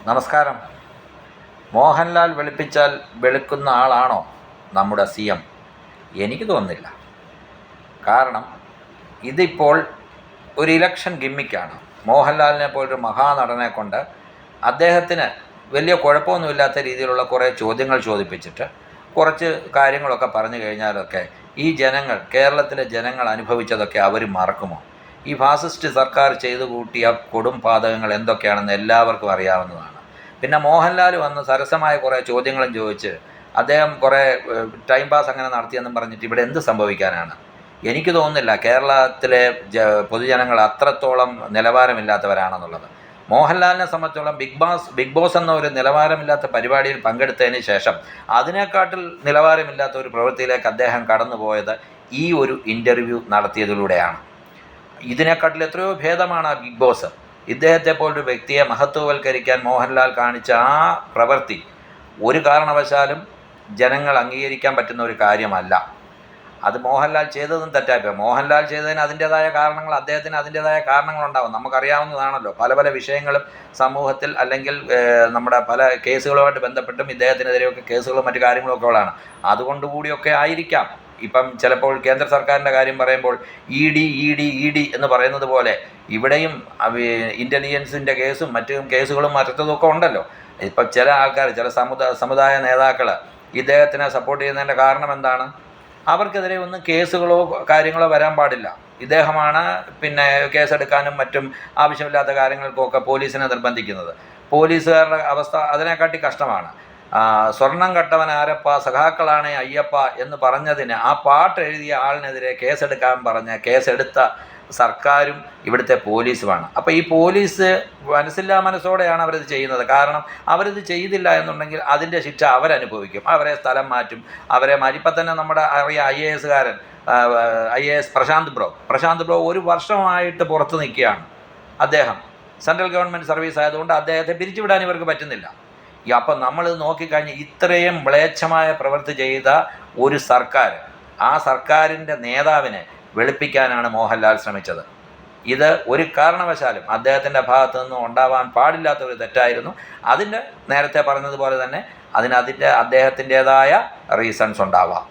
നമസ്കാരം. മോഹൻലാൽ വെളുപ്പിച്ചാൽ വെളുക്കുന്ന ആളാണോ നമ്മുടെ CM? എനിക്ക് തോന്നുന്നില്ല. കാരണം ഇതിപ്പോൾ ഒരു ഇലക്ഷൻ ഗിമ്മിക്കാണ്. മോഹൻലാലിനെ പോലൊരു മഹാനടനെ കൊണ്ട് അദ്ദേഹത്തിന് വലിയ കുഴപ്പമൊന്നുമില്ലാത്ത രീതിയിലുള്ള കുറേ ചോദ്യങ്ങൾ ചോദിപ്പിച്ചിട്ട് കുറച്ച് കാര്യങ്ങളൊക്കെ പറഞ്ഞു കഴിഞ്ഞാലൊക്കെ ഈ ജനങ്ങൾ, കേരളത്തിലെ ജനങ്ങൾ അനുഭവിച്ചതൊക്കെ അവർ മറക്കുമോ? ഈ ഫാസിസ്റ്റ് സർക്കാർ ചെയ്തു കൂട്ടിയ കൊടും പാതകങ്ങൾ എന്തൊക്കെയാണെന്ന് എല്ലാവർക്കും അറിയാവുന്നതാണ്. പിന്നെ മോഹൻലാൽ വന്ന് സരസമായ കുറേ ചോദ്യങ്ങളും ചോദിച്ച് അദ്ദേഹം കുറേ ടൈം പാസ് അങ്ങനെ നടത്തിയെന്നും പറഞ്ഞിട്ട് ഇവിടെ എന്ത് സംഭവിക്കാനാണ്? എനിക്ക് തോന്നുന്നില്ല കേരളത്തിലെ പൊതുജനങ്ങൾ അത്രത്തോളം നിലവാരമില്ലാത്തവരാണെന്നുള്ളത്. മോഹൻലാലിനെ സംബന്ധിച്ചോളം ബിഗ് ബോസ് എന്ന ഒരു നിലവാരമില്ലാത്ത പരിപാടിയിൽ പങ്കെടുത്തതിന് ശേഷം അതിനേക്കാട്ടിൽ നിലവാരമില്ലാത്ത ഒരു പ്രവൃത്തിയിലേക്ക് അദ്ദേഹം കടന്നുപോയത് ഈ ഒരു ഇൻ്റർവ്യൂ നടത്തിയതിലൂടെയാണ്. ഇതിനെക്കാട്ടിൽ എത്രയോ ഭേദമാണ് ആ ബിഗ് ബോസ്. ഇദ്ദേഹത്തെ പോലൊരു വ്യക്തിയെ മഹത്വവൽക്കരിക്കാൻ മോഹൻലാൽ കാണിച്ച ആ പ്രവൃത്തി ഒരു കാരണവശാലും ജനങ്ങൾ അംഗീകരിക്കാൻ പറ്റുന്ന ഒരു കാര്യമല്ല. അത് മോഹൻലാൽ ചെയ്തതും തെറ്റായിപ്പോയി. മോഹൻലാൽ ചെയ്തതിന് അതിൻ്റേതായ കാരണങ്ങൾ, അദ്ദേഹത്തിന് അതിൻ്റേതായ കാരണങ്ങളുണ്ടാവും. നമുക്കറിയാവുന്നതാണല്ലോ. പല പല വിഷയങ്ങളും സമൂഹത്തിൽ അല്ലെങ്കിൽ നമ്മുടെ പല കേസുകളുമായിട്ട് ബന്ധപ്പെട്ടും ഇദ്ദേഹത്തിനെതിരെയൊക്കെ കേസുകളും മറ്റു കാര്യങ്ങളൊക്കെ ഉള്ളതാണ്. അതുകൊണ്ടുകൂടിയൊക്കെ ആയിരിക്കാം. ഇപ്പം ചിലപ്പോൾ കേന്ദ്ര സർക്കാരിൻ്റെ കാര്യം പറയുമ്പോൾ ഇ ഡി എന്ന് പറയുന്നത് പോലെ ഇവിടെയും ഇൻ്റലിജൻസിൻ്റെ കേസും മറ്റും കേസുകളും മറ്റതൊക്കെ ഉണ്ടല്ലോ. ഇപ്പം ചില ആൾക്കാർ, ചില സമുദായ നേതാക്കൾ ഇദ്ദേഹത്തിനെ സപ്പോർട്ട് ചെയ്യുന്നതിൻ്റെ കാരണം എന്താണ്? അവർക്കെതിരെ ഒന്നും കേസുകളോ കാര്യങ്ങളോ വരാൻ പാടില്ല. ഇദ്ദേഹമാണ് പിന്നെ കേസെടുക്കാനും മറ്റും ആവശ്യമില്ലാത്ത കാര്യങ്ങൾക്കൊക്കെ പോലീസിനെ നിർബന്ധിക്കുന്നത്. പോലീസുകാരുടെ അവസ്ഥ അതിനെക്കാട്ടി കഷ്ടമാണ്. സ്വർണം കട്ടവൻ ആരപ്പ, സഖാക്കളാണേ അയ്യപ്പ എന്ന് പറഞ്ഞതിന് ആ പാട്ട് എഴുതിയ ആളിനെതിരെ കേസെടുക്കാൻ പറഞ്ഞ് കേസെടുത്ത സർക്കാരും ഇവിടുത്തെ പോലീസുമാണ്. അപ്പോൾ ഈ പോലീസ് മനസ്സില്ലാ മനസ്സോടെയാണ് അവരിത് ചെയ്യുന്നത്. കാരണം അവരിത് ചെയ്തില്ല എന്നുണ്ടെങ്കിൽ അതിൻ്റെ ശിക്ഷ അവരനുഭവിക്കും. അവരെ സ്ഥലം മാറ്റും, അവരെ ഇപ്പം തന്നെ നമ്മുടെ അറിയാം IAS പ്രശാന്ത് ബ്രോ 1 വർഷമായിട്ട് പുറത്ത് നിൽക്കുകയാണ്. അദ്ദേഹം സെൻട്രൽ ഗവൺമെൻറ് സർവീസ് ആയതുകൊണ്ട് അദ്ദേഹത്തെ പിരിച്ചുവിടാൻ ഇവർക്ക് പറ്റുന്നില്ല. അപ്പം നമ്മൾ നോക്കിക്കഴിഞ്ഞ് ഇത്രയും മ്ലേച്ഛമായ പ്രവൃത്തി ചെയ്ത ഒരു സർക്കാർ, ആ സർക്കാരിൻ്റെ നേതാവിനെ വെളുപ്പിക്കാനാണ് മോഹൻലാൽ ശ്രമിച്ചത്. ഇത് ഒരു കാരണവശാലും അദ്ദേഹത്തിൻ്റെ ഭാഗത്തു നിന്നും ഉണ്ടാവാൻ പാടില്ലാത്ത ഒരു തെറ്റായിരുന്നു. അതിൻ്റെ നേരത്തെ പറഞ്ഞതുപോലെ തന്നെ അതിന് അദ്ദേഹത്തിൻ്റേതായ റീസൺസ് ഉണ്ടാവാം.